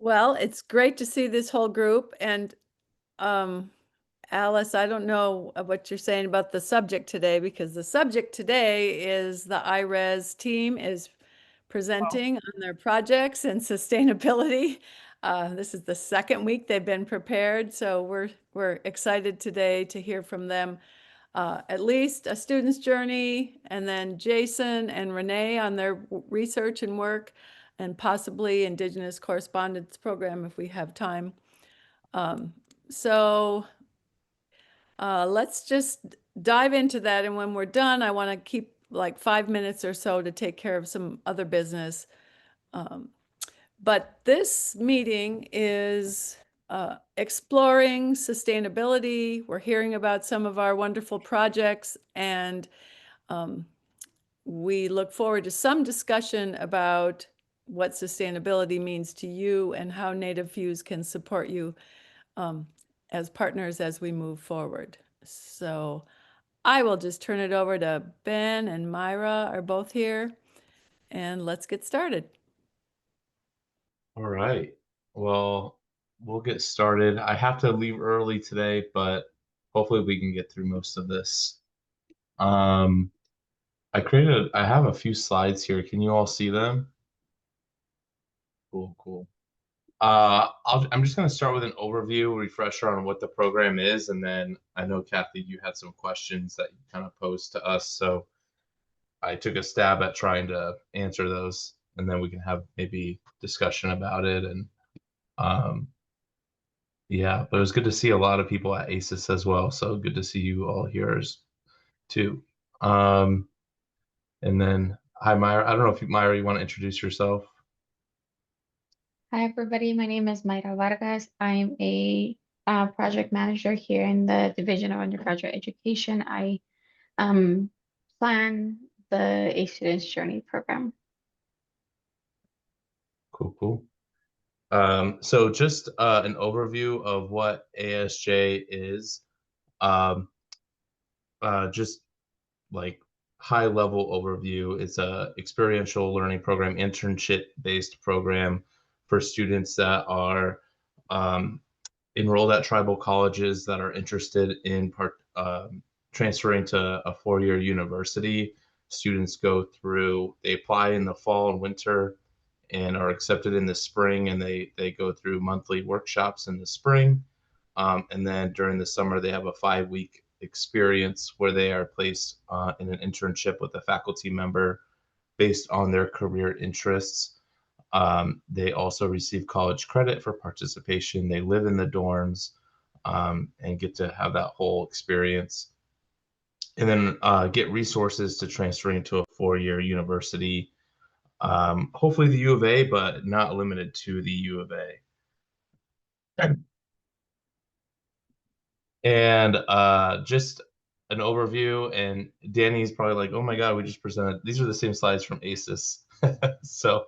Well, it's great to see this whole group. And um, Alice, I don't know what you're saying about the subject today, because the subject today is the IRES team is presenting on their projects and sustainability. This is the second week they've been prepared, so we're excited today to hear from them. At least a student's journey, and then Jason and Renee on their research and work, and possibly Indigenous Correspondence Program if we have time. Um, so let's just dive into that. And when we're done, I want to keep like 5 minutes or so to take care of some other business. Um, but this meeting is exploring sustainability. We're hearing about some of our wonderful projects, and um, we look forward to some discussion about what sustainability means to you and how Native FEWS can support you um, as partners as we move forward. So I will just turn it over to Ben and Myra are both here, and let's get started. All right. Well, we'll get started. I have to leave early today, but hopefully we can get through most of this. Um, I have a few slides here. Can you all see them? Cool, cool. I'm just going to start with an overview, refresher on what the program is, and then I know, Kathy, you had some questions that you kind of posed to us, so I took a stab at trying to answer those, and then we can have maybe discussion about it. And um, yeah, but it was good to see a lot of people at ACES as well. So good to see you all here too. Um, and then, hi, Myra. I don't know if Myra, you want to introduce yourself? Hi, everybody. My name is Mayra Vargas. I'm a project manager here in the Division of Undergraduate Education. I plan the A Student's Journey program. Cool, cool. So just an overview of what ASJ is. Um, just like high level overview. It's a experiential learning program, internship based program for students that are um, enrolled at tribal colleges that are interested in transferring to a 4-year university. Students go through, they apply in the fall and winter and are accepted in the spring, and they go through monthly workshops in the spring. And then during the summer, they have a 5-week experience where they are placed in an internship with a faculty member based on their career interests. They also receive college credit for participation. They live in the dorms and get to have that whole experience. And then get resources to transfer into a 4-year university, hopefully the U of A, but not limited to the U of A. And just an overview, and Danny's probably like, oh my God, we just presented, these are the same slides from ACES. So,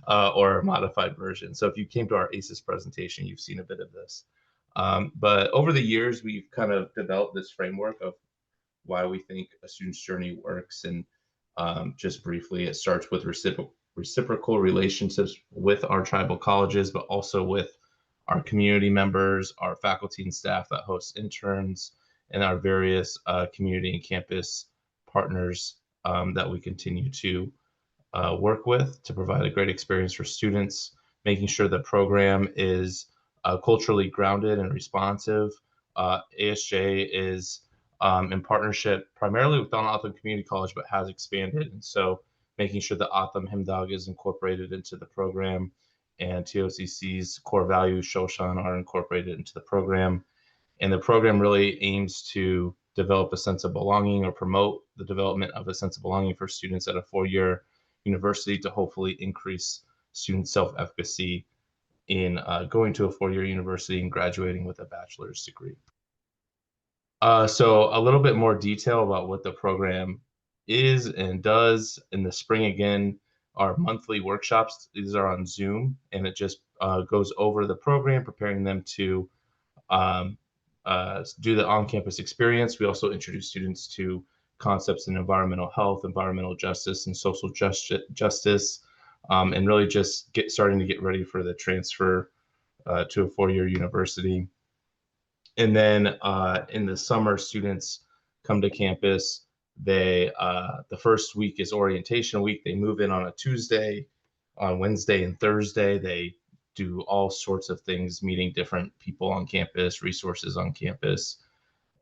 or a modified version. So if you came to our ACES presentation, you've seen a bit of this. But over the years, we've kind of developed this framework of why we think a student's journey works. And just briefly, it starts with reciprocal relationships with our tribal colleges, but also with our community members, our faculty and staff that host interns, and our various community and campus partners that we continue to work with to provide a great experience for students, making sure the program is culturally grounded and responsive. ASJ is in partnership primarily with Don Otham Community College, but has expanded. And so making sure that Otham Himdag is incorporated into the program, and TOCC's core values, Shoshan, are incorporated into the program. And the program really aims to develop a sense of belonging, or promote the development of a sense of belonging for students at a 4-year university, to hopefully increase student self-efficacy in going to a 4-year university and graduating with a bachelor's degree. So a little bit more detail about what the program is and does. In the spring, again, our monthly workshops, these are on Zoom, and it just goes over the program, preparing them to um, do the on-campus experience. We also introduce students to concepts in environmental health, environmental justice, and social justice, and really just starting to get ready for the transfer to a four-year university. And then in the summer, students come to campus. They the first week is orientation week. They move in on a Tuesday. On Wednesday and Thursday, they do all sorts of things, meeting different people on campus, resources on campus.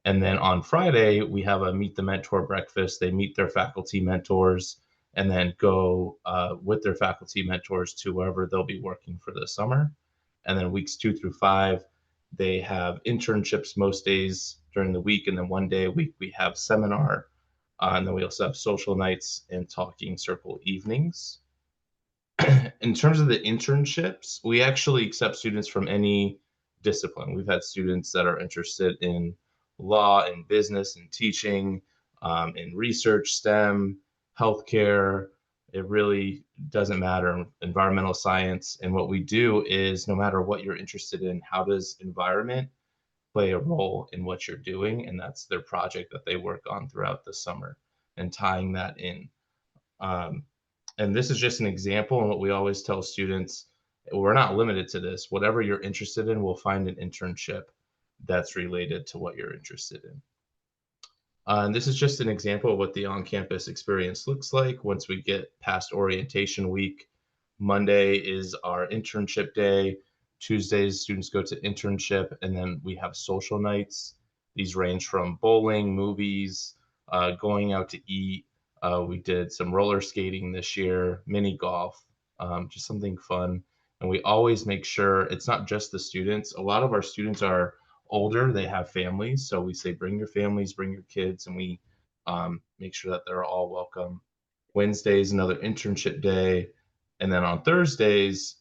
And then on Friday, we have a Meet the Mentor breakfast. They meet their faculty mentors and then go with their faculty mentors to wherever they'll be working for the summer. And then weeks 2 through 5, they have internships most days during the week. And then one day a week, we have seminar. And then we also have social nights and talking circle evenings. In terms of the internships, we actually accept students from any discipline. We've had students that are interested in law and business and teaching, in research, STEM, healthcare. It really doesn't matter, environmental science. And what we do is no matter what you're interested in, how does environment play a role in what you're doing? And that's their project that they work on throughout the summer and tying that in. Um, and this is just an example. And what we always tell students, we're not limited to this. Whatever you're interested in, we'll find an internship that's related to what you're interested in. And this is just an example of what the on-campus experience looks like once we get past orientation week. Monday is our internship day. Tuesdays, students go to internship, and then we have social nights. These range from bowling, movies, going out to eat. We did some roller skating this year, mini golf, just something fun. And we always make sure it's not just the students. A lot of our students are older, they have families. So we say, bring your families, bring your kids, and we make sure that they're all welcome. Wednesday is another internship day. And then on Thursdays,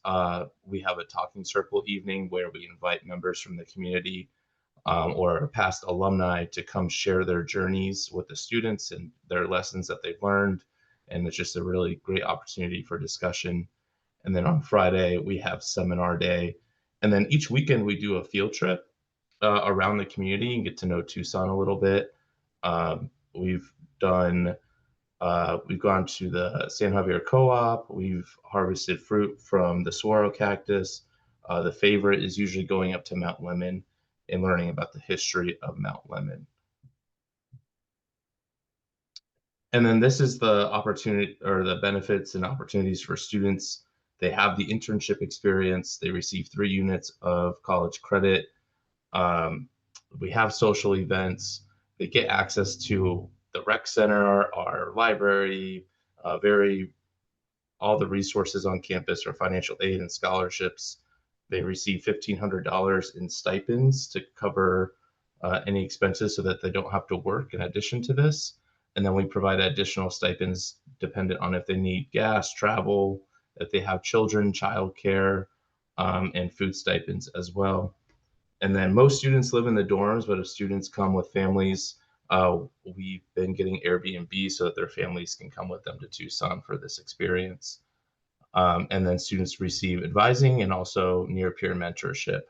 we have a talking circle evening where we invite members from the community or past alumni to come share their journeys with the students and their lessons that they've learned. And it's just a really great opportunity for discussion. And then on Friday, we have seminar day. And then each weekend, we do a field trip around the community and get to know Tucson a little bit. We've done we've gone to the San Javier Co-op. We've harvested fruit from the saguaro cactus. The favorite is usually going up to Mount Lemmon and learning about the history of Mount Lemmon. And then this is the opportunity or the benefits and opportunities for students. They have the internship experience. They receive 3 units of college credit. We have social events. They get access to the rec center, our library, all the resources on campus or financial aid and scholarships. They receive $1,500 in stipends to cover any expenses so that they don't have to work in addition to this. And then we provide additional stipends dependent on if they need gas, travel, if they have children, childcare, and food stipends as well. And then most students live in the dorms, but if students come with families, we've been getting Airbnb so that their families can come with them to Tucson for this experience. And then students receive advising and also near peer mentorship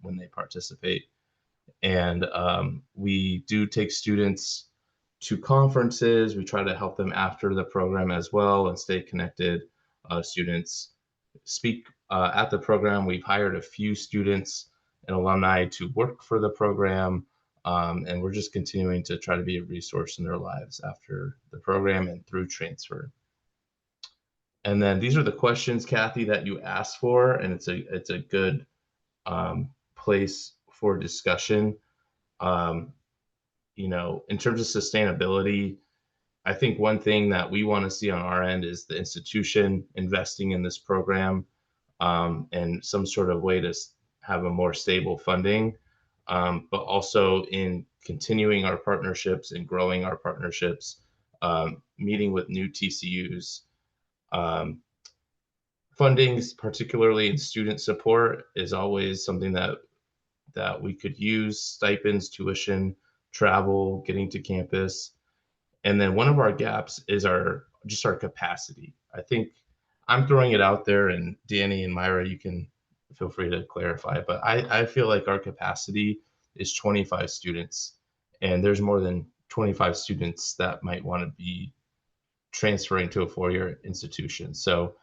when they participate. And we do take students to conferences. We try to help them after the program as well and stay connected. Students speak at the program. We've hired a few students and alumni to work for the program. And we're just continuing to try to be a resource in their lives after the program and through transfer. And then these are the questions, Kathy, that you asked for, and it's a good place for discussion. In terms of sustainability, I think one thing that we want to see on our end is the institution investing in this program and some sort of way to have a more stable funding, but also in continuing our partnerships and growing our partnerships, meeting with new TCUs. Funding, particularly in student support, is always something that we could use: stipends, tuition, travel, getting to campus. And then one of our gaps is our capacity. I think I'm throwing it out there, and Danny and Myra, you can feel free to clarify, but I feel like our capacity is 25 students, and there's more than 25 students that might want to be transferring to a four-year institution. So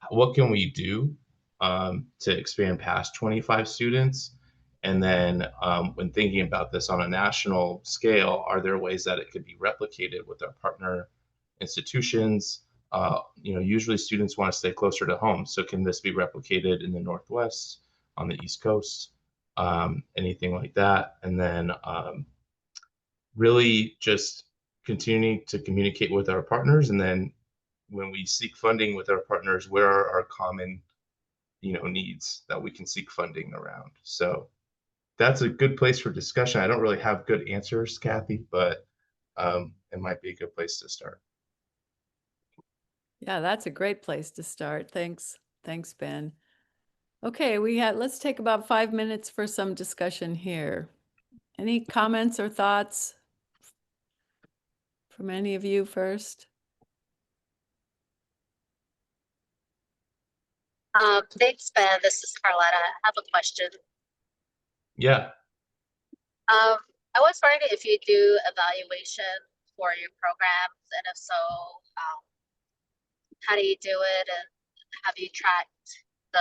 what can we do? to expand past 25 students. And then when thinking about this on a national scale, are there ways that it could be replicated with our partner institutions? Usually students want to stay closer to home. So can this be replicated in the Northwest, on the East Coast, anything like that? And then really just continuing to communicate with our partners. And then when we seek funding with our partners, where are our common needs that we can seek funding around? So that's a good place for discussion. I don't really have good answers, Kathy, but it might be a good place to start. Yeah, that's a great place to start. Thanks. Thanks, Ben. Okay, let's take about 5 minutes for some discussion here. Any comments or thoughts from any of you first? Thanks, Ben. This is Carletta. I have a question. Yeah. I was wondering if you do evaluation for your programs, and if so, how do you do it? And have you tracked the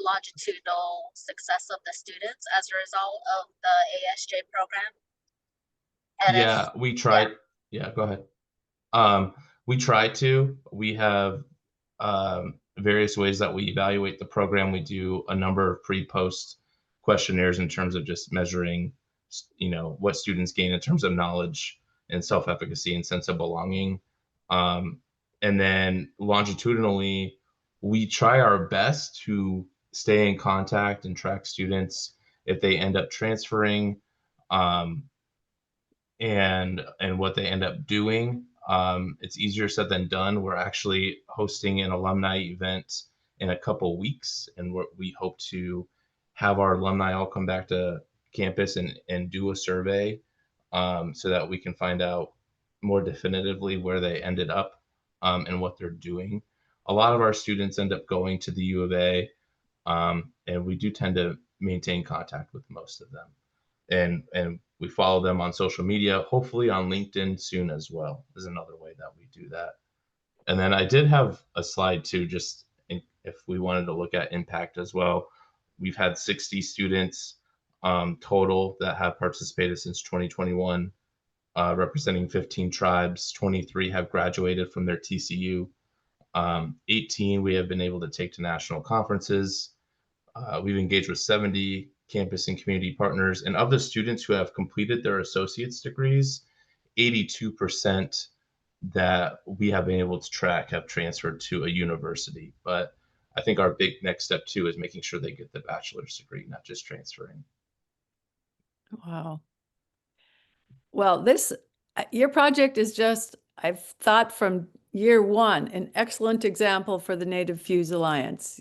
longitudinal success of the students as a result of the ASJ program? And Yeah, we tried. Yeah, go ahead. We try to. We have various ways that we evaluate the program. We do a number of pre-post questionnaires in terms of just measuring, what students gain in terms of knowledge and self-efficacy and sense of belonging. And then longitudinally, we try our best to stay in contact and track students if they end up transferring. And what they end up doing. It's easier said than done. We're actually hosting an alumni event in a couple weeks, and we hope to have our alumni all come back to campus and do a survey so that we can find out more definitively where they ended up and what they're doing. A lot of our students end up going to the U of A, and we do tend to maintain contact with most of them. And we follow them on social media, hopefully on LinkedIn soon as well, is another way that we do that. And then I did have a slide too, just if we wanted to look at impact as well. We've had 60 students total that have participated since 2021, representing 15 tribes. 23 have graduated from their TCU. 18 we have been able to take to national conferences. We've engaged with 70 campus and community partners. And of the students who have completed their associate's degrees, 82% that we have been able to track have transferred to a university. But I think our big next step too is making sure they get the bachelor's degree, not just transferring. Wow. Well, your project is just, I've thought from year one, an excellent example for the Native FEWS Alliance,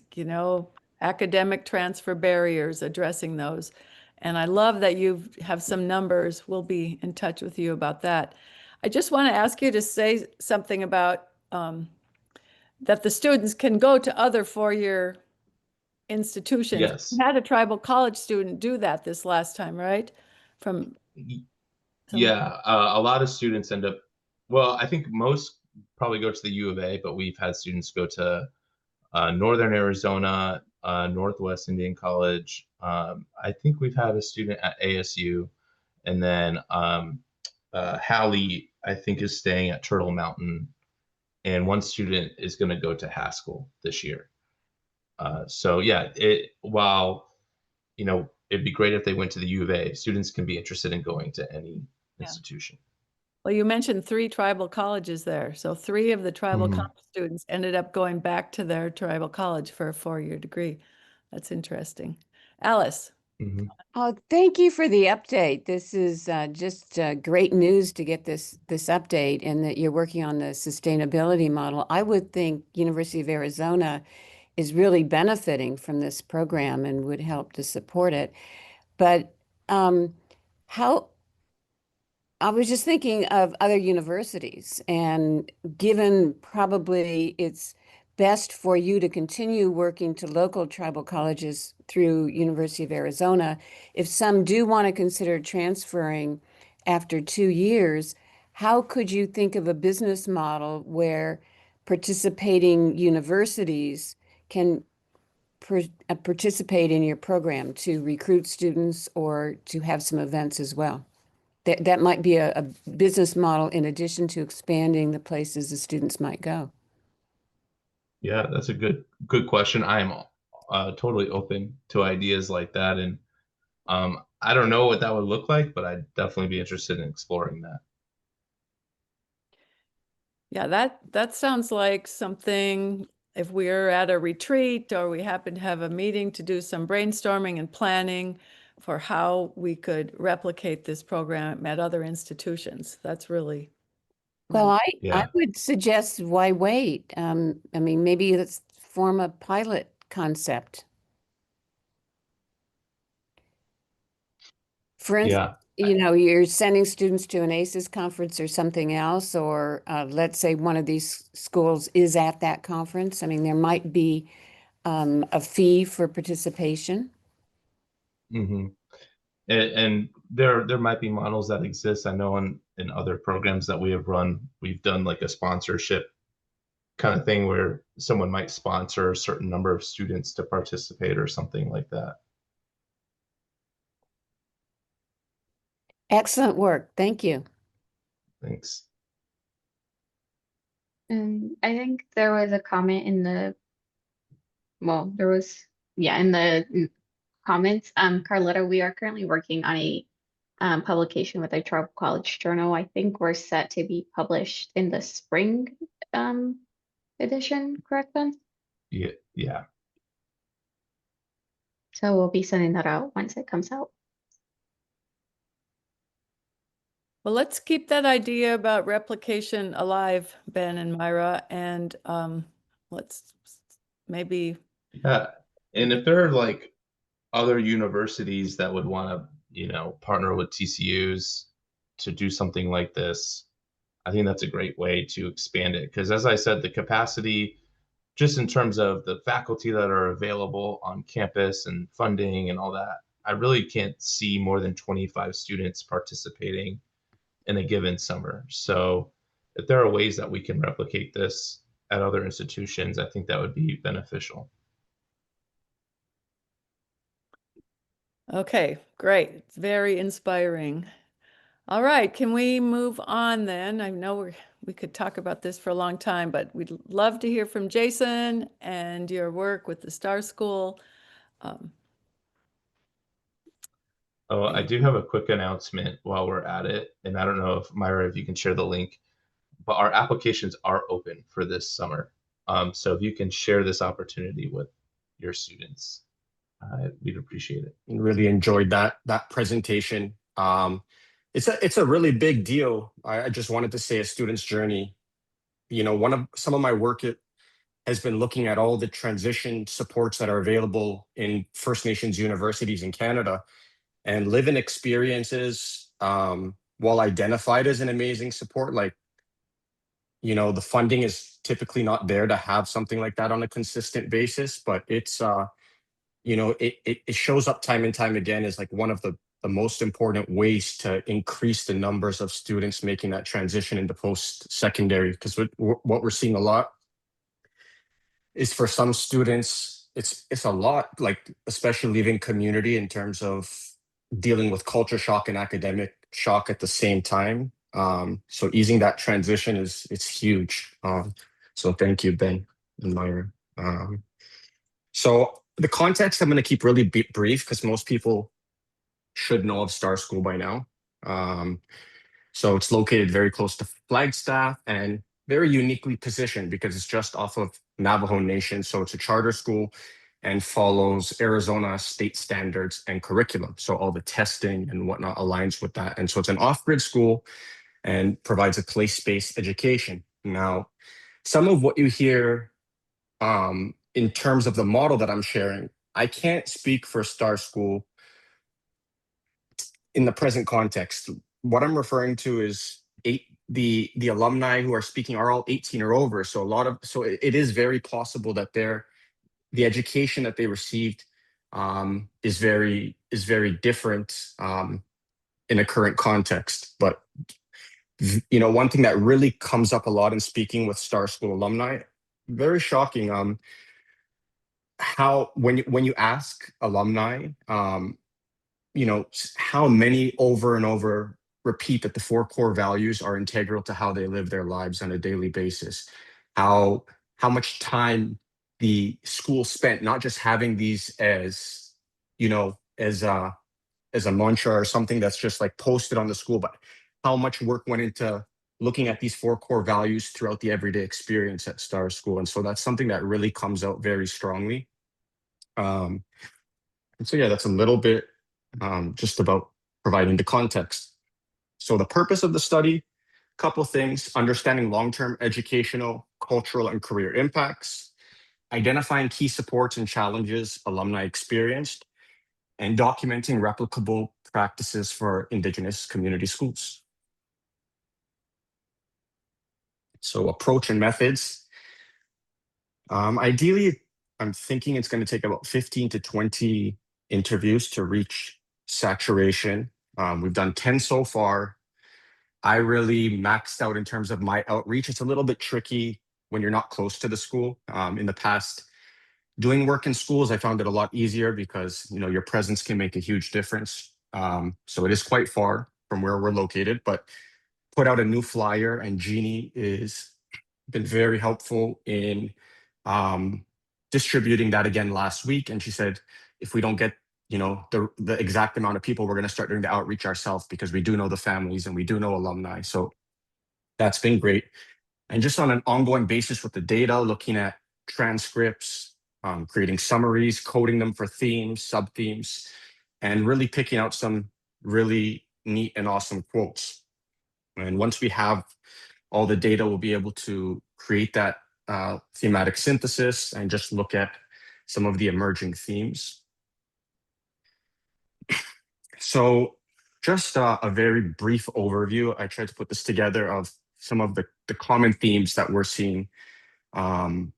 academic transfer barriers, addressing those. And I love that you have some numbers. We'll be in touch with you about that. I just want to ask you to say something about that the students can go to other four-year institutions. Yes. We had a tribal college student do that this last time, right? Yeah, a lot of students end up, well, I think most probably go to the U of A, but we've had students go to Northern Arizona, Northwest Indian College. I think we've had a student at ASU, and then Hallie, I think, is staying at Turtle Mountain, and one student is going to go to Haskell this year. So yeah, while it'd be great if they went to the U of A, students can be interested in going to any institution. Well, you mentioned 3 tribal colleges there. So 3 of the tribal college students ended up going back to their tribal college for a 4-year degree. That's interesting. Alice. Oh, thank you for the update. This is just great news to get this update, and that you're working on the sustainability model. I would think University of Arizona is really benefiting from this program and would help to support it. But I was just thinking of other universities, and given probably it's best for you to continue working to local tribal colleges through University of Arizona, if some do want to consider transferring after 2 years, how could you think of a business model where participating universities can participate in your program to recruit students or to have some events as well? That might be a business model in addition to expanding the places the students might go. Yeah, that's a good question. I am totally open to ideas like that, and I don't know what that would look like, but I'd definitely be interested in exploring that. Yeah, that sounds like something, if we're at a retreat or we happen to have a meeting to do some brainstorming and planning for how we could replicate this program at other institutions. That's really Well, I Yeah. would suggest why wait? I mean, maybe let's form a pilot concept. For instance, Yeah. you're sending students to an ACES conference or something else, or let's say one of these schools is at that conference. I mean, there might be a fee for participation. hmm And there might be models that exist. I know in other programs that we have run, we've done like a sponsorship kind of thing where someone might sponsor a certain number of students to participate or something like that. Excellent work. Thank you. Thanks. And I think there was a comment in the, well, there was, yeah, in the comments. Carletta, we are currently working on a publication with a tribal college journal. I think we're set to be published in the spring edition, correct then? Yeah. So we'll be sending that out once it comes out. Well, let's keep that idea about replication alive, Ben and Myra, and let's maybe. Yeah. And if there are like other universities that would want to, partner with TCUs to do something like this, I think that's a great way to expand it. Because as I said, the capacity, just in terms of the faculty that are available on campus and funding and all that, I really can't see more than 25 students participating in a given summer. So if there are ways that we can replicate this at other institutions, I think that would be beneficial. Okay, great. It's very inspiring. All right, can we move on then? I know we could talk about this for a long time, but we'd love to hear from Jason and your work with the Star School. Oh, I do have a quick announcement while we're at it. And I don't know if Myra, if you can share the link, but our applications are open for this summer. So if you can share this opportunity with your students, we'd appreciate it. Really enjoyed that presentation. It's a really big deal. I just wanted to say a student's journey. Some of my work has been looking at all the transition supports that are available in First Nations universities in Canada, and live-in experiences, while identified as an amazing support, like the funding is typically not there to have something like that on a consistent basis, but it's it shows up time and time again as like one of the most important ways to increase the numbers of students making that transition into post-secondary. Because what we're seeing a lot is, for some students, it's a lot, like especially leaving community, in terms of dealing with culture shock and academic shock at the same time. So easing that transition it's huge. So thank you, Ben and Myra. So the context I'm going to keep really brief, because most people should know of Star School by now. So it's located very close to Flagstaff and very uniquely positioned because it's just off of Navajo Nation. So it's a charter school and follows Arizona state standards and curriculum. So all the testing and whatnot aligns with that. And so it's an off-grid school and provides a place-based education. Now, some of what you hear in terms of the model that I'm sharing, I can't speak for Star School in the present context. What I'm referring to is the alumni who are speaking are all 18 or over. So it is very possible that the education that they received is very different in a current context. But one thing that really comes up a lot in speaking with Star School alumni, very shocking. how when you ask alumni, how many over and over repeat that the four core values are integral to how they live their lives on a daily basis. How much time the school spent not just having these as, as a mantra or something that's just like posted on the school, but how much work went into looking at these four core values throughout the everyday experience at Star School. And so that's something that really comes out very strongly. And so, yeah, that's a little bit just about providing the context. So the purpose of the study, couple things: understanding long-term educational, cultural, and career impacts, identifying key supports and challenges alumni experienced, and documenting replicable practices for Indigenous community schools. So approach and methods. Ideally, I'm thinking it's going to take about 15 to 20 interviews to reach saturation. We've done 10 so far. I really maxed out in terms of my outreach. It's a little bit tricky when you're not close to the school. In the past, doing work in schools, I found it a lot easier because your presence can make a huge difference. So it is quite far from where we're located, but put out a new flyer, and Jeannie is been very helpful in distributing that again last week. And she said, if we don't get the exact amount of people, we're going to start doing the outreach ourselves, because we do know the families and we do know alumni. So that's been great. And just on an ongoing basis with the data, looking at transcripts, creating summaries, coding them for themes, sub-themes, and really picking out some really neat and awesome quotes. And once we have all the data, we'll be able to create that thematic synthesis and just look at some of the emerging themes. So just a very brief overview. I tried to put this together of some of the common themes that we're seeing come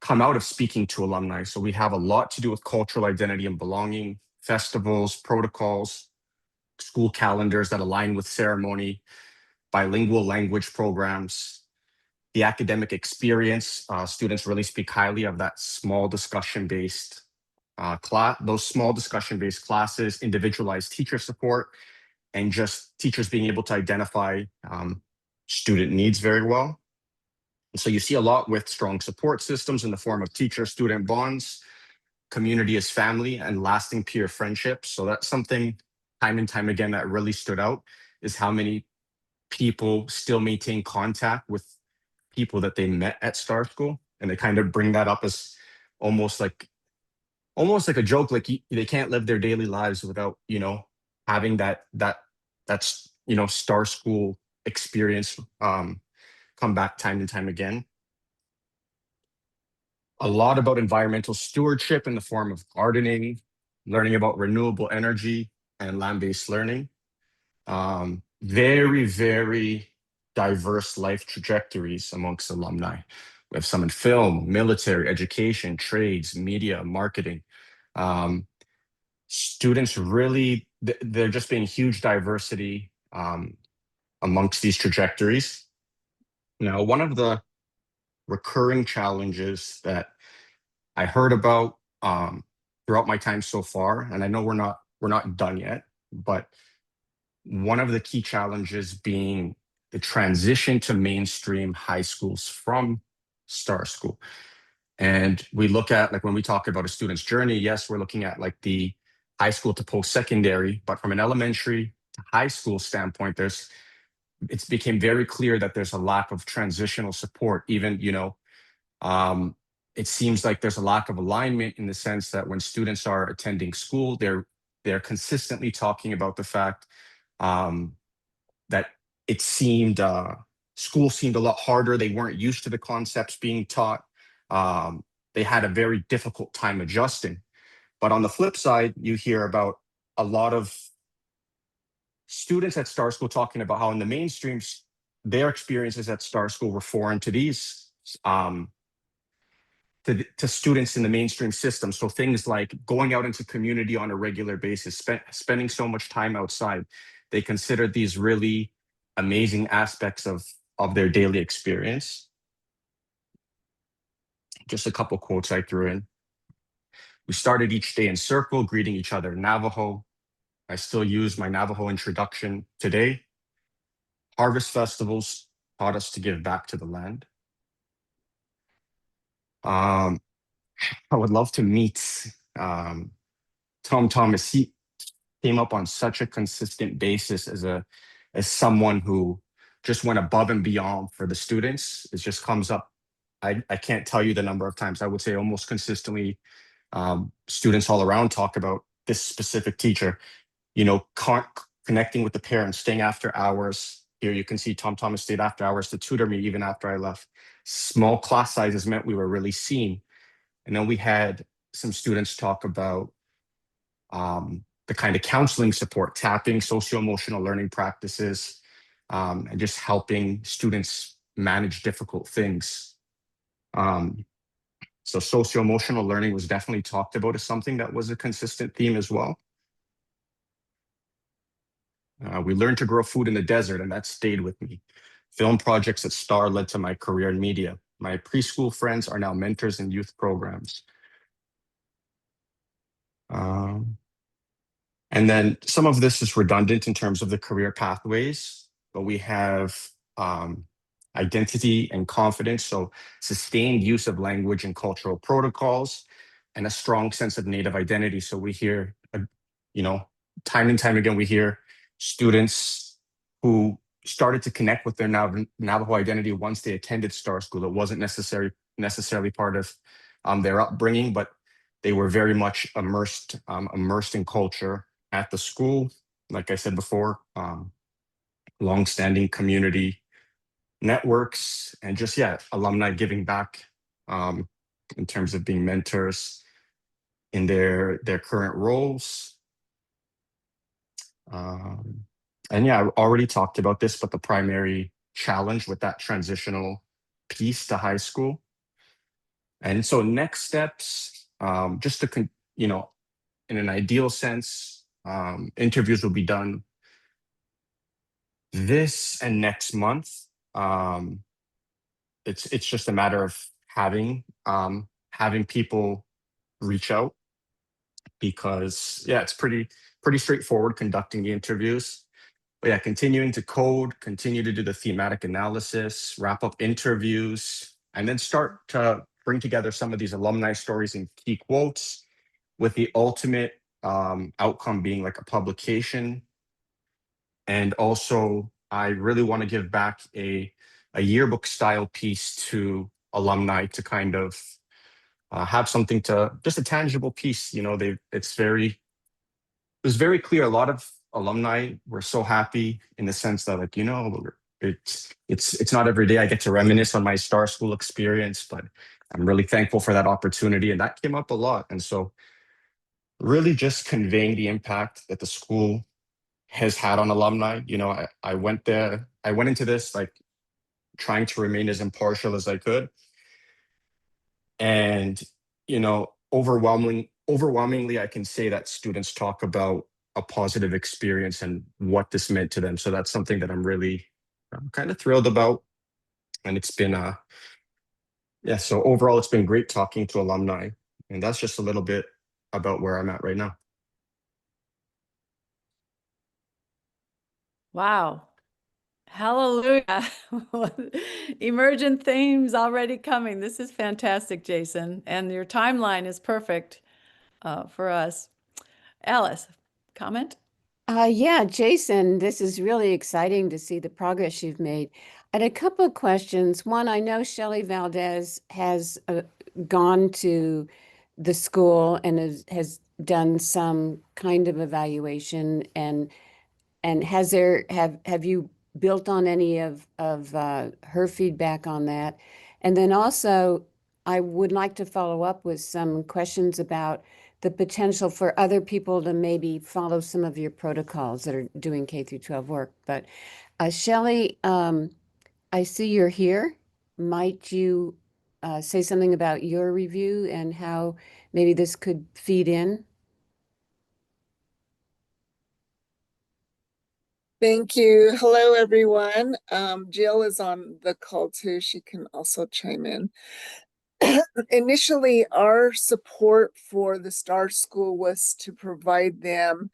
out of speaking to alumni. So we have a lot to do with cultural identity and belonging, festivals, protocols, school calendars that align with ceremony, bilingual language programs, the academic experience. Students really speak highly of that small discussion-based class, those small discussion-based classes, individualized teacher support, and just teachers being able to identify student needs very well. And so you see a lot with strong support systems in the form of teacher-student bonds, community as family, and lasting peer friendships. So that's something time and time again that really stood out, is how many people still maintain contact with people that they met at Star School. And they kind of bring that up as almost like a joke, like they can't live their daily lives without, having that's Star School experience come back time and time again. A lot about environmental stewardship in the form of gardening, learning about renewable energy, and land-based learning. Very, very diverse life trajectories amongst alumni. We have some in film, military, education, trades, media, marketing. Students really, they're just being huge diversity amongst these trajectories. Now, one of the recurring challenges that I heard about throughout my time so far, and I know we're not done yet, but one of the key challenges being the transition to mainstream high schools from Star School. And we look at, like, when we talk about a student's journey, yes, we're looking at like the high school to post-secondary, but from an elementary to high school standpoint, it's became very clear that there's a lack of transitional support. Even, it seems like there's a lack of alignment in the sense that when students are attending school, they're consistently talking about the fact that it seemed school seemed a lot harder. They weren't used to the concepts being taught. They had a very difficult time adjusting. But on the flip side, you hear about a lot of students at Star School talking about how in the mainstreams, their experiences at Star School were foreign to these to students in the mainstream system. So things like going out into community on a regular basis, spending so much time outside, they considered these really amazing aspects of their daily experience. Just a couple quotes I threw in. We started each day in circle, greeting each other in Navajo. I still use my Navajo introduction today. Harvest festivals taught us to give back to the land. I would love to meet Tom Thomas. He came up on such a consistent basis as someone who just went above and beyond for the students. It just comes up. I can't tell you the number of times. I would say almost consistently, students all around talk about this specific teacher. Connecting with the parents, staying after hours. Here you can see Tom Thomas stayed after hours to tutor me even after I left. Small class sizes meant we were really seen. And then we had some students talk about the kind of counseling support, tapping, socio-emotional learning practices, and just helping students manage difficult things. So socio-emotional learning was definitely talked about as something that was a consistent theme as well. We learned to grow food in the desert, and that stayed with me. Film projects at STAR led to my career in media. My preschool friends are now mentors in youth programs. And then some of this is redundant in terms of the career pathways, but we have identity and confidence, so sustained use of language and cultural protocols, and a strong sense of Native identity. So we hear, time and time again, we hear students who started to connect with their Navajo identity once they attended Star School. It wasn't necessarily part of their upbringing, but they were very much immersed in culture at the school. Like I said before, longstanding community networks, and just, alumni giving back in terms of being mentors in their current roles. And I already talked about this, but the primary challenge with that transitional piece to high school. And so next steps, just to, in an ideal sense, interviews will be done this and next month. It's just a matter of having people reach out, because it's pretty straightforward conducting the interviews. But continuing to code, continue to do the thematic analysis, wrap up interviews, and then start to bring together some of these alumni stories and key quotes, with the ultimate outcome being like a publication. And also, I really want to give back a yearbook style piece to alumni to kind of have something to, just a tangible piece. It was very clear. A lot of alumni were so happy in the sense that, it's not every day I get to reminisce on my Star School experience, but I'm really thankful for that opportunity. And that came up a lot. And so really just conveying the impact that the school has had on alumni. I went into this trying to remain as impartial as I could. And, overwhelmingly, I can say that students talk about a positive experience and what this meant to them. So that's something that I'm kind of thrilled about. And it's been, so overall, it's been great talking to alumni. And that's just a little bit about where I'm at right now. Wow. Hallelujah. Emergent themes already coming. This is fantastic, Jason. And your timeline is perfect for us. Alice, comment? Jason, this is really exciting to see the progress you've made. I had a couple of questions. One, I know Shelley Valdez has gone to the school and has done some kind of evaluation, and have you built on any of her feedback on that? And then also, I would like to follow up with some questions about the potential for other people to maybe follow some of your protocols that are doing K through 12 work. But Shelley, I see you're here. Might you say something about your review and how maybe this could feed in? Thank you. Hello, everyone. Jill is on the call too. She can also chime in. initially our support for the Star School was to provide them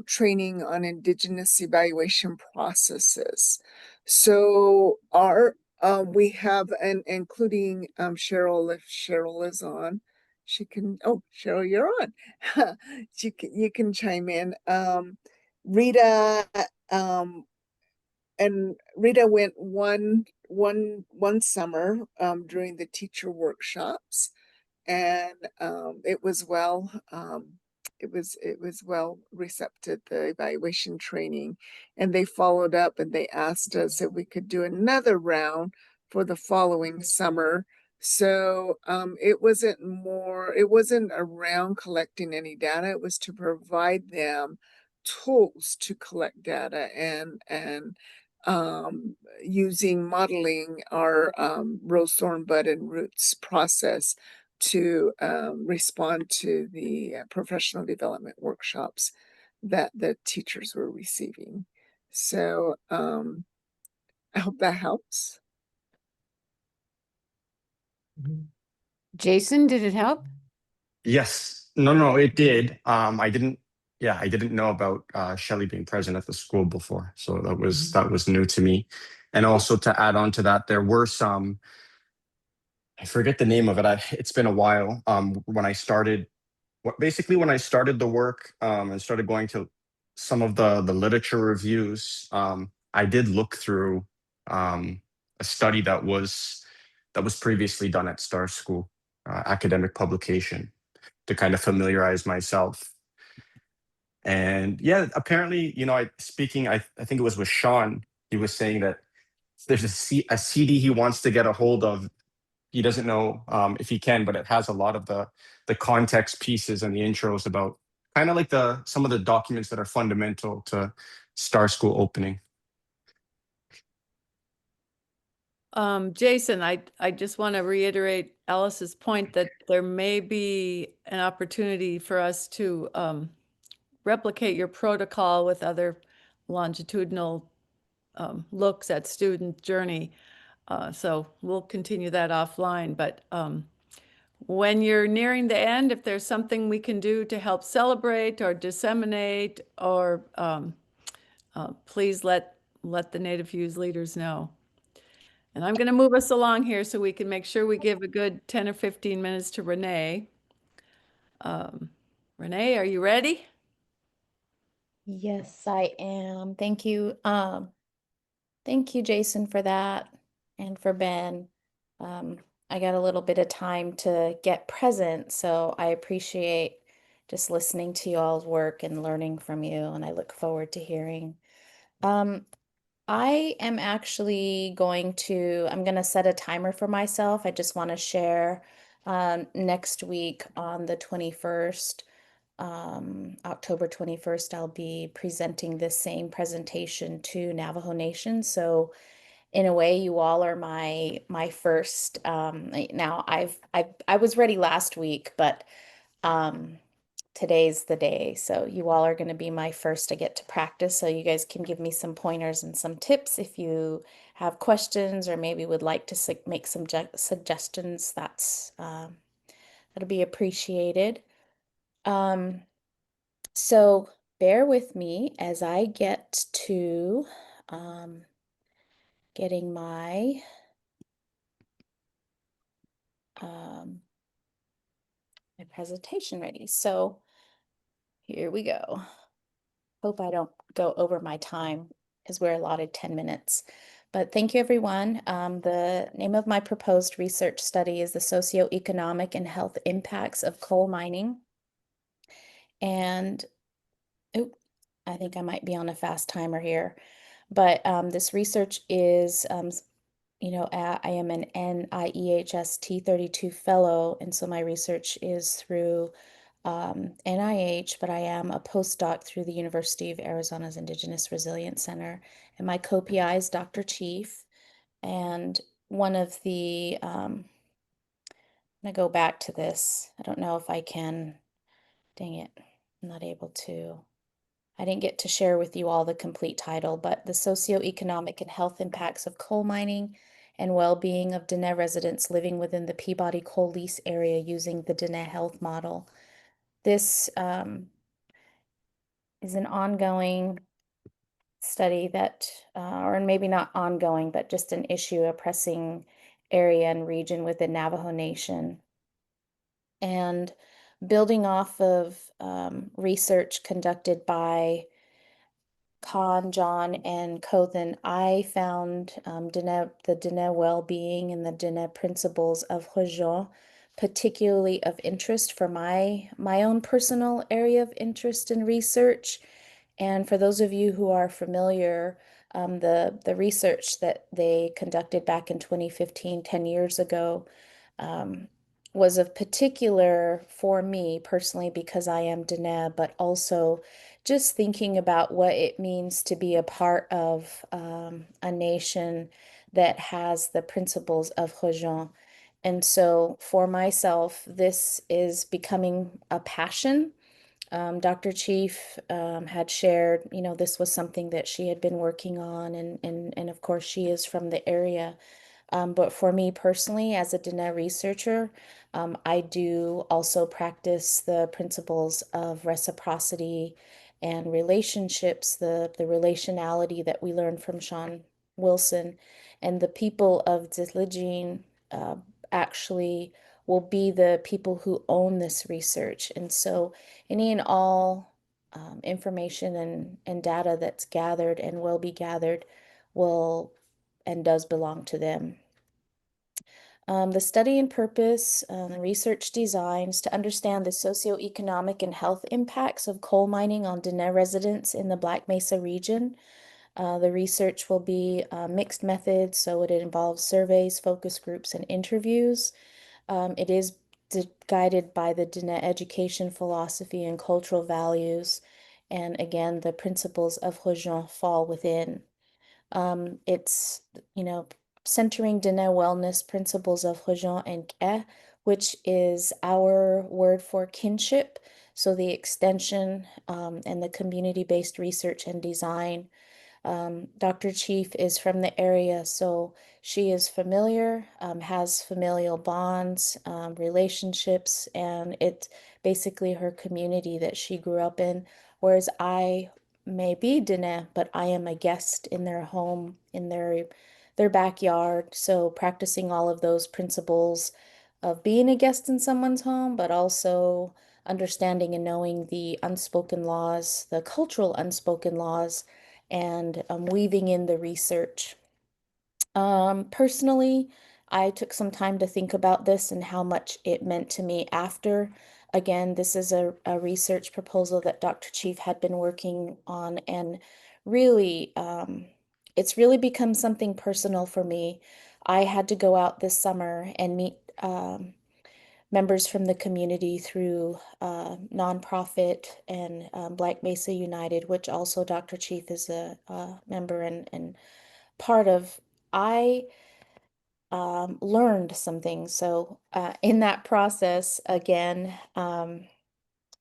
training on Indigenous evaluation processes. So we have, and including Cheryl, if Cheryl is on, she can, oh, Cheryl, you're on. You can chime in. Rita, and Rita went one summer during the teacher workshops, and it was well well receptive, the evaluation training, and they followed up and they asked us if we could do another round for the following summer. So it wasn't around collecting any data, it was to provide them tools to collect data and using modeling our rose, thorn, bud, and roots process to respond to the professional development workshops that the teachers were receiving. So I hope that helps. Jason, did it help? Yes. No, it did. I didn't know about Shelley being present at the school before. So that was new to me. And also to add on to that, there were some, I forget the name of it. It's been a while. When I started when I started the work and started going to some of the literature reviews, I did look through a study that was previously done at Star School, academic publication, to kind of familiarize myself. And yeah, apparently, I think it was with Sean, he was saying that there's a CD he wants to get a hold of. He doesn't know if he can, but it has a lot of the context pieces and the intros about kind of like some of the documents that are fundamental to Star School opening. Jason, I just want to reiterate Alice's point that there may be an opportunity for us to replicate your protocol with other longitudinal looks at student journey. So we'll continue that offline, but when you're nearing the end, if there's something we can do to help celebrate or disseminate, or please let the Native FEWS leaders know. And I'm going to move us along here so we can make sure we give a good 10 or 15 minutes to Renee. Renee, are you ready? Yes, I am. Thank you. Thank you, Jason, for that, and for Ben. I got a little bit of time to get present, so I appreciate just listening to you all's work and learning from you, and I look forward to hearing. I am actually I'm going to set a timer for myself. I just want to share next week on the 21st, October 21st, I'll be presenting this same presentation to Navajo Nation. So in a way, you all are my first. Now I was ready last week, but today's the day. So you all are going to be my first to get to practice. So you guys can give me some pointers and some tips if you have questions or maybe would like to make some suggestions. That'll be appreciated. So bear with me as I get to getting my my presentation ready. So here we go. Hope I don't go over my time because we're allotted 10 minutes. But thank you, everyone. The name of my proposed research study is the socioeconomic and health impacts of coal mining. And I think I might be on a fast timer here. But this research is, I am an NIEHS T32 fellow, and so my research is through NIH, but I am a postdoc through the University of Arizona's Indigenous Resilience Center. And my co-PI is Dr. Chief. And one of the, I'm going to go back to this. I don't know if I can, dang it, I'm not able to. I didn't get to share with you all the complete title, but the socioeconomic and health impacts of coal mining and well-being of Dene residents living within the Peabody Coal Lease area using the Dene Health Model. This is an ongoing study that, or maybe not ongoing, but just an issue, a pressing area and region within Navajo Nation. And building off of research conducted by Khan, John, and Kothan, I found the Dene well-being and the Dene principles of Hojong particularly of interest for my own personal area of interest and research. And for those of you who are familiar, the research that they conducted back in 2015, 10 years ago, was of particular for me personally because I am Dene, but also just thinking about what it means to be a part of a nation that has the principles of Hojong. And so for myself, this is becoming a passion. Dr. Chief had shared, this was something that she had been working on, and of course she is from the area. But for me personally, as a Dene researcher, I do also practice the principles of reciprocity and relationships, the relationality that we learned from Sean Wilson. And the people of Zilligene actually will be the people who own this research. And so any and all information and data that's gathered and will be gathered will and does belong to them. The study and purpose, the research designs to understand the socioeconomic and health impacts of coal mining on Dene residents in the Black Mesa region. The research will be mixed methods, so it involves surveys, focus groups, and interviews. It is guided by the Dene education philosophy and cultural values. And again, the principles of Hojong fall within. It's, centering Dene wellness principles of Hojong and K'e, which is our word for kinship. So the extension and the community-based research and design. Dr. Chief is from the area, so she is familiar, has familial bonds, relationships, and it's basically her community that she grew up in. Whereas I may be Dene, but I am a guest in their home, in their backyard. So practicing all of those principles of being a guest in someone's home, but also understanding and knowing the unspoken laws, the cultural unspoken laws, and weaving in the research. Personally, I took some time to think about this and how much it meant to me after. Again, this is a research proposal that Dr. Chief had been working on, and really, it's really become something personal for me. I had to go out this summer and meet members from the community through nonprofit and Black Mesa United, which also Dr. Chief is a member and part of. I learned some things. So in that process, again,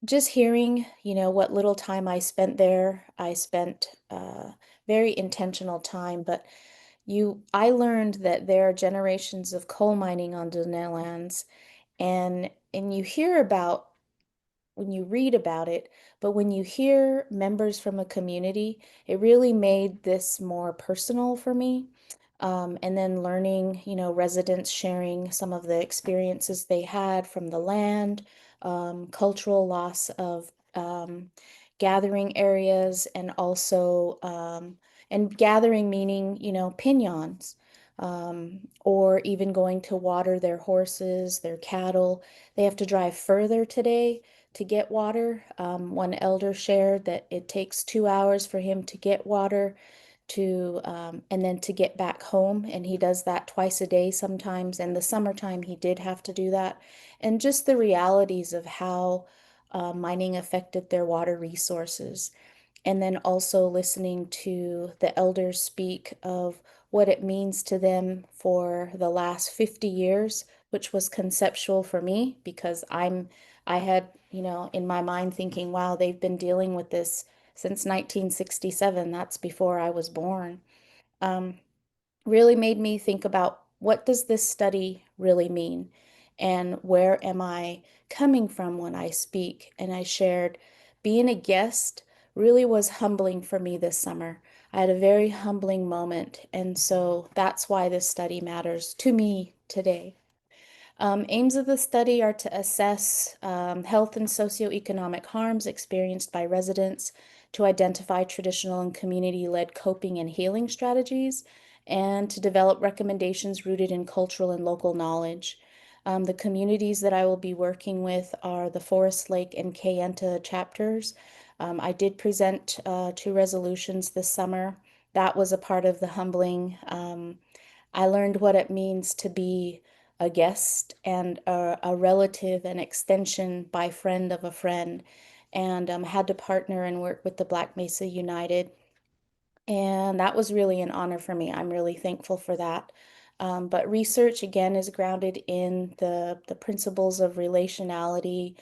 just hearing, what little time I spent there, I spent very intentional time, but I learned that there are generations of coal mining on Dene lands, and you hear about when you read about it, but when you hear members from a community, it really made this more personal for me. And then learning, residents sharing some of the experiences they had from the land, cultural loss of gathering areas, and also, and gathering meaning, piñons, or even going to water their horses, their cattle. They have to drive further today to get water. One elder shared that it takes 2 hours for him to get water and then to get back home. And he does that twice a day sometimes. In the summertime, he did have to do that. And just the realities of how mining affected their water resources. And then also listening to the elders speak of what it means to them for the last 50 years, which was conceptual for me because I had, in my mind thinking, wow, they've been dealing with this since 1967. That's before I was born. Really made me think about what does this study really mean? And where am I coming from when I speak? And I shared being a guest really was humbling for me this summer. I had a very humbling moment. And so that's why this study matters to me today. Aims of the study are to assess health and socioeconomic harms experienced by residents, to identify traditional and community-led coping and healing strategies, and to develop recommendations rooted in cultural and local knowledge. The communities that I will be working with are the Forest Lake and Kayenta chapters. I did present 2 resolutions this summer. That was a part of the humbling. I learned what it means to be a guest and a relative, an extension by friend of a friend, and had to partner and work with the Black Mesa United. And that was really an honor for me. I'm really thankful for that. But research, again, is grounded in the principles of relationality,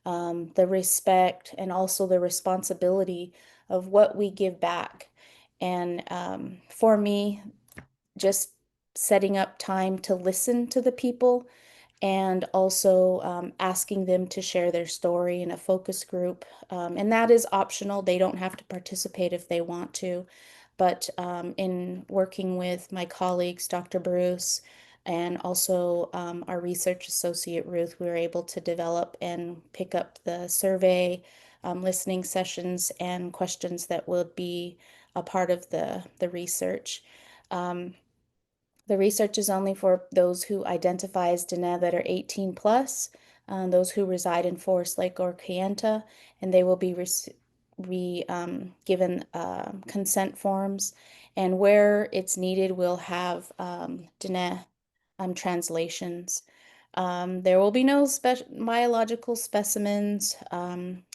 the respect, and also the responsibility of what we give back. And for me, just setting up time to listen to the people and also asking them to share their story in a focus group. And that is optional. They don't have to participate if they want to. But in working with my colleagues, Dr. Bruce, and also our research associate, Ruth, we were able to develop and pick up the survey, listening sessions, and questions that would be a part of the research. The research is only for those who identify as Diné that are 18 plus, those who reside in Forest Lake or Kayenta, and they will be given consent forms. And where it's needed, we'll have Diné translations. There will be no biological specimens.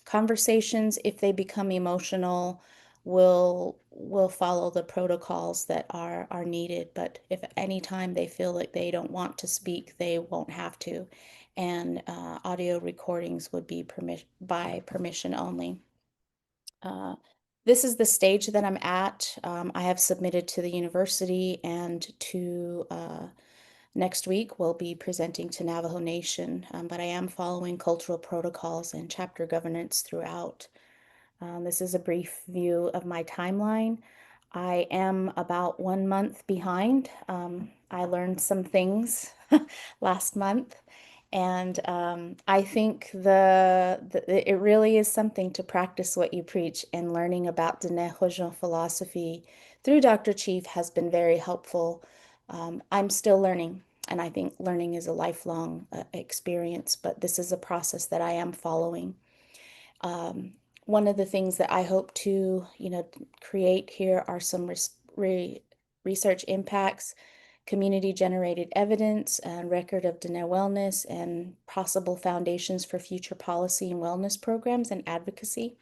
Conversations, if they become emotional, will follow the protocols that are needed. But if at any time they feel like they don't want to speak, they won't have to. And audio recordings would be by permission only. This is the stage that I'm at. I have submitted to the university, and to next week we'll be presenting to Navajo Nation, but I am following cultural protocols and chapter governance throughout. This is a brief view of my timeline. I am about 1 month behind. I learned some things last month, and I think it really is something to practice what you preach, and learning about Diné Hojin philosophy through Dr. Chief has been very helpful. I'm still learning, and I think learning is a lifelong experience, but this is a process that I am following. One of the things that I hope to, create here are some research impacts, community-generated evidence, and record of Diné wellness, and possible foundations for future policy and wellness programs and advocacy.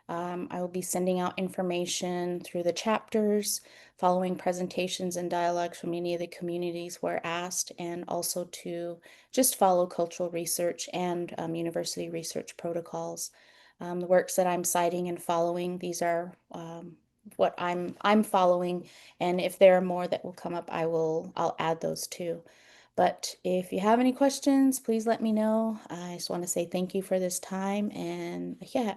I will be sending out information through the chapters, following presentations and dialogues from any of the communities where asked, and also to just follow cultural research and university research protocols. The works that I'm citing and following, these are what I'm following, and if there are more that will come up, I'll add those too. But if you have any questions, please let me know. I just want to say thank you for this time, and yeah.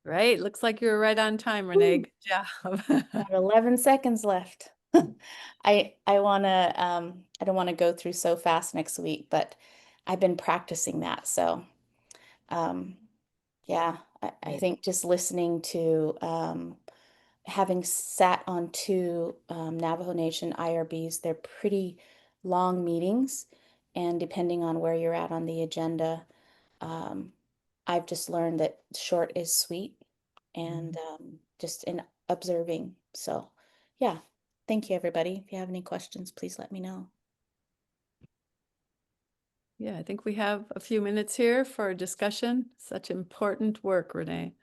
Right. Looks like you're right on time, Renee. Woo. Good job. Got 11 seconds left. I wanna I don't want to go through so fast next week, but I've been practicing that. So yeah, I think just listening to having sat on 2 Navajo Nation IRBs, they're pretty long meetings, and depending on where you're at on the agenda, I've just learned that short is sweet, and just in observing. So yeah, thank you, everybody. If you have any questions, please let me know. Yeah, I think we have a few minutes here for discussion. Such important work, Renee.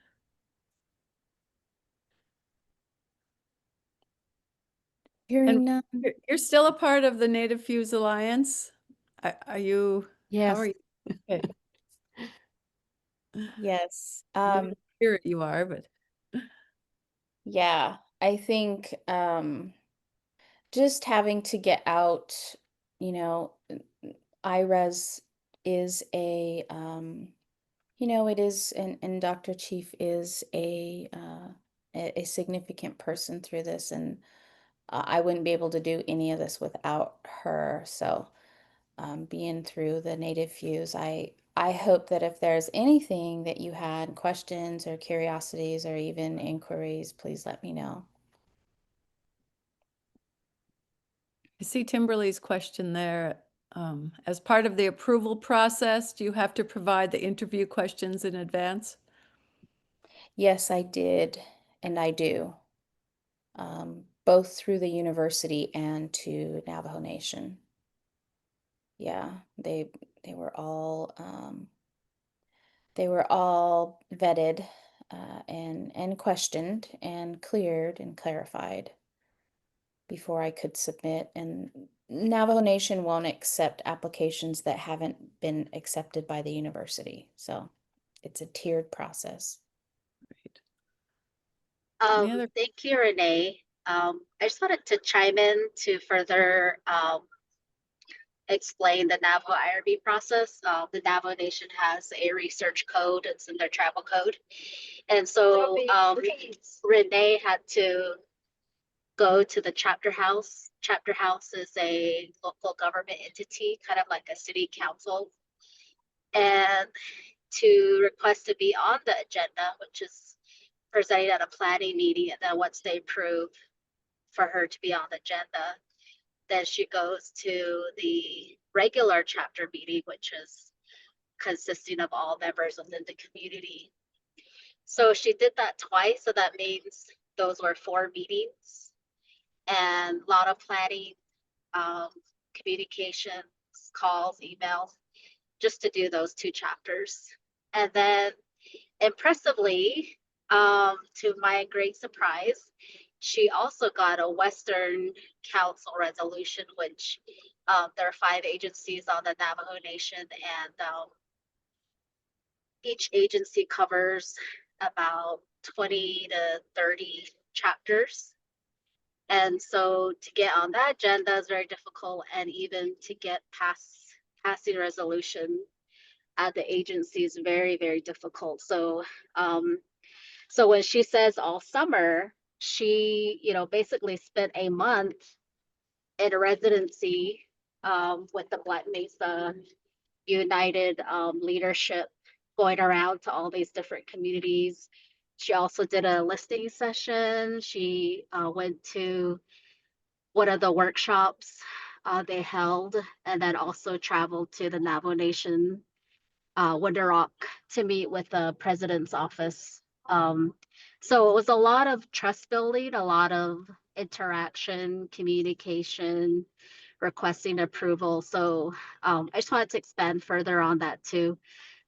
Hearing none. You're still a part of the Native FEWS Alliance? Are you? Yes. How are you? Okay. Yes. Here you are, but Yeah. I think just having to get out, you know, IRES is it is, and Dr. Chief is a significant person through this, and I wouldn't be able to do any of this without her. So, being through the Native FEWS, I hope that if there's anything that you had questions or curiosities or even inquiries, please let me know. I see Timberly's question there. As part of the approval process, do you have to provide the interview questions in advance? Yes, I did, and I do, both through the university and to Navajo Nation. Yeah, they were all vetted and questioned and cleared and clarified before I could submit. And Navajo Nation won't accept applications that haven't been accepted by the university. So it's a tiered process. Great. Any other? Thank you, Renee. I just wanted to chime in to further explain the Navajo IRB process. The Navajo Nation has a research code, it's in their travel code. And so Renee had to go to the chapter house. Chapter house is a local government entity, kind of like a city council, and to request to be on the agenda, which is presented at a planning meeting. And then once they approve for her to be on the agenda, then she goes to the regular chapter meeting, which is consisting of all members within the community. So she did that twice. So that means those were 4 meetings and a lot of planning, communications, calls, emails, just to do those 2 chapters. And then impressively, to my great surprise, she also got a Western Council resolution, which there are 5 agencies on the Navajo Nation, and each agency covers about 20 to 30 chapters. And so to get on that agenda is very difficult, and even to get passing resolution at the agency is very, very difficult. So so when she says all summer, she, basically spent a month in a residency with the Black Mesa United leadership, going around to all these different communities. She also did a listening session. She went to one of the workshops they held, and then also traveled to the Navajo Nation Winter Rock to meet with the president's office. So it was a lot of trust building, a lot of interaction, communication, requesting approval. So I just wanted to expand further on that to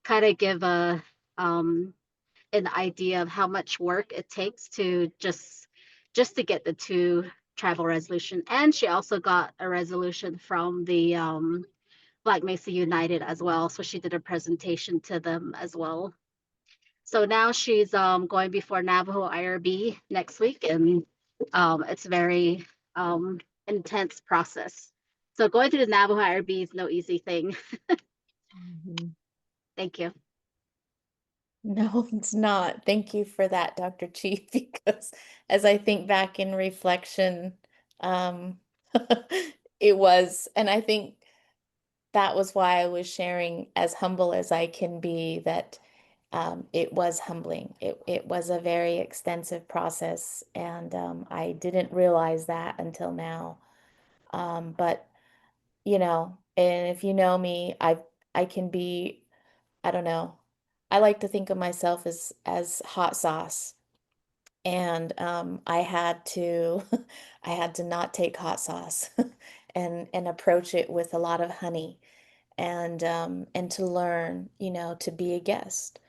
kind of give an idea of how much work it takes to just to get the 2 travel resolution. And she also got a resolution from the Black Mesa United as well. So she did a presentation to them as well. So now she's going before Navajo IRB next week, and it's a very intense process. So going through the Navajo IRB is no easy thing. Thank you. No, it's not. Thank you for that, Dr. Chief, because as I think back in reflection, um, it was, and I think that was why I was sharing, as humble as I can be, that it was humbling. It was a very extensive process, and I didn't realize that until now. But and if you know me, I can be, I don't know. I like to think of myself as hot sauce. And I had to I had to not take hot sauce and approach it with a lot of honey, and to learn, to be a guest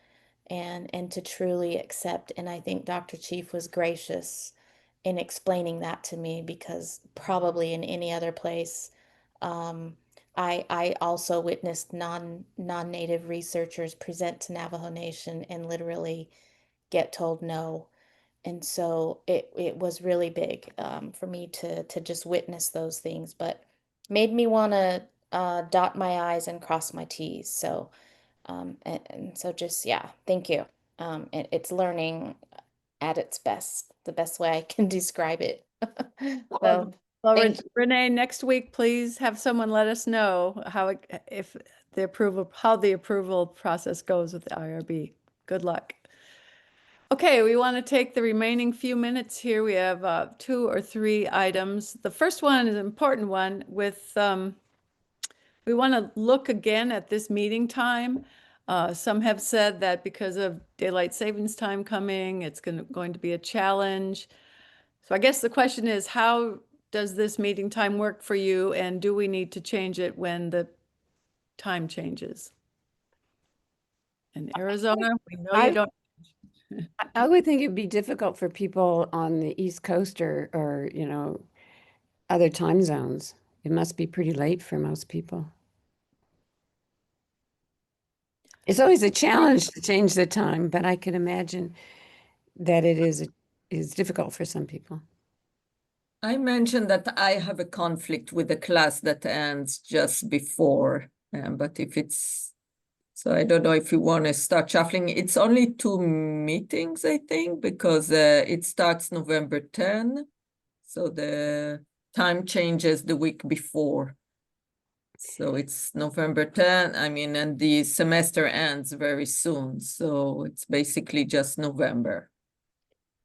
and to truly accept. And I think Dr. Chief was gracious in explaining that to me, because probably in any other place, um, I also witnessed non-native researchers present to Navajo Nation and literally get told no. And so it was really big for me to just witness those things, but made me want to dot my I's and cross my T's. So and so just yeah, thank you. It's learning at its best, the best way I can describe it. So Well, thank you. Renee, next week, please have someone let us know how if the approval process goes with the IRB. Good luck. Okay, we want to take the remaining few minutes here. We have 2 or 3 items. The first one is an important one with, we want to look again at this meeting time. Some have said that because of daylight savings time coming, it's going to be a challenge. So I guess the question is, how does this meeting time work for you, and do we need to change it when the time changes? In Arizona, we know you don't. I would think it'd be difficult for people on the East Coast or other time zones. It must be pretty late for most people. It's always a challenge to change the time, but I can imagine that it is difficult for some people. I mentioned that I have a conflict with the class that ends just before, but if it's, so I don't know if you want to start shuffling. It's only 2 meetings, I think, because it starts November 10. So the time changes the week before. So it's November 10, I mean, and the semester ends very soon. So it's basically just November.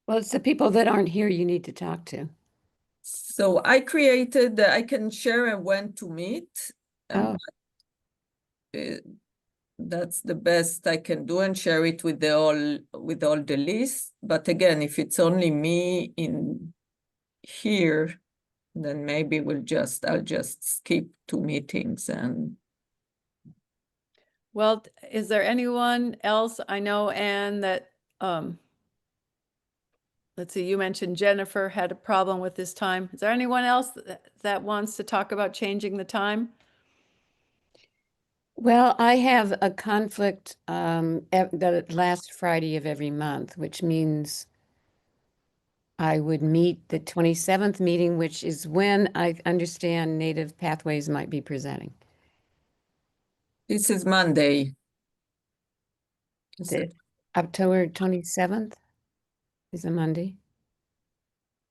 Well, it's the people that aren't here you need to talk to. So I created, I can share when to meet. Oh. That's the best I can do, and share it with all the list. But again, if it's only me in here, then maybe I'll just skip 2 meetings. And Well, is there anyone else? I know, Anne, that let's see, you mentioned Jennifer had a problem with this time. Is there anyone else that wants to talk about changing the time? Well, I have a conflict the last Friday of every month, which means I would meet the 27th meeting, which is when I understand Native Pathways might be presenting. this is Monday. October 27th is a Monday.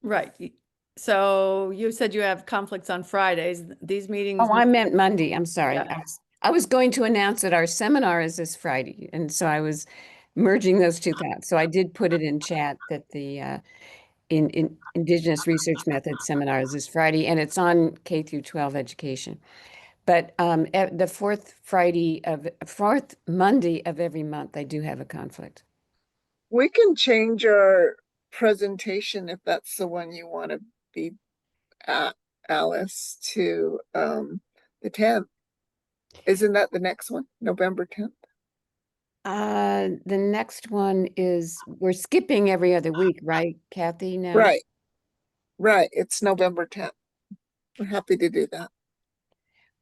Right. So you said you have conflicts on Fridays. These meetings. Oh, I meant Monday. I'm sorry. Yeah. I was going to announce that our seminar is this Friday, and so I was merging those two thoughts. So I did put it in chat that the in Indigenous Research Method seminar is this Friday, and it's on K through 12 education. But at the fourth Monday of every month, I do have a conflict. We can change our presentation if that's the one you want to be at, Alice, to the 10th. Isn't that the next one, November 10th? The next one is, we're skipping every other week, right, Kathy? No. Right. It's November 10th. We're happy to do that.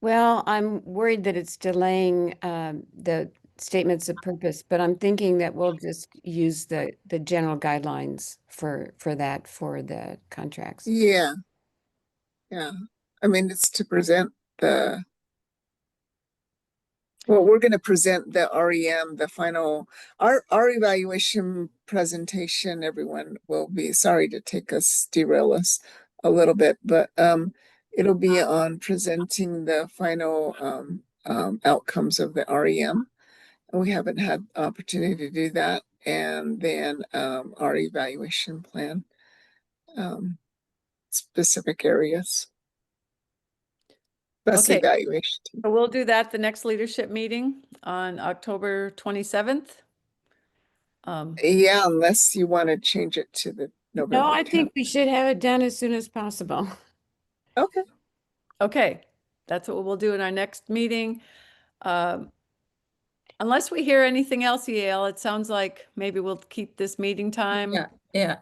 Well, I'm worried that it's delaying the statements of purpose, but I'm thinking that we'll just use the general guidelines for that for the contracts. Yeah. I mean, it's to present we're going to present the REM, the final, our evaluation presentation. Everyone will be, sorry to derail us a little bit, but it'll be on presenting the final outcomes of the REM. And we haven't had opportunity to do that. And then our evaluation plan, specific areas. Best Okay. evaluation. So we'll do that the next leadership meeting on October 27th. Yeah, unless you want to change it to the November No, I 10th. think we should have it done as soon as possible. Okay. Okay, that's what we'll do in our next meeting. Unless we hear anything else, Yale, it sounds like maybe we'll keep this meeting time. Yeah.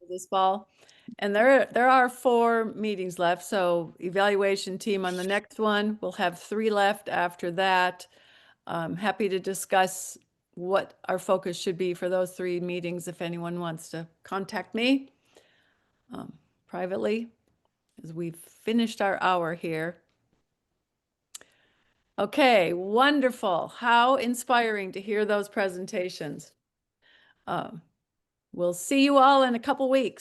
This fall. And there are 4 meetings left. So evaluation team on the next one, we'll have 3 left after that. Happy to discuss what our focus should be for those 3 meetings if anyone wants to contact me privately, as we've finished our hour here. Okay, wonderful. How inspiring to hear those presentations. We'll see you all in a couple weeks.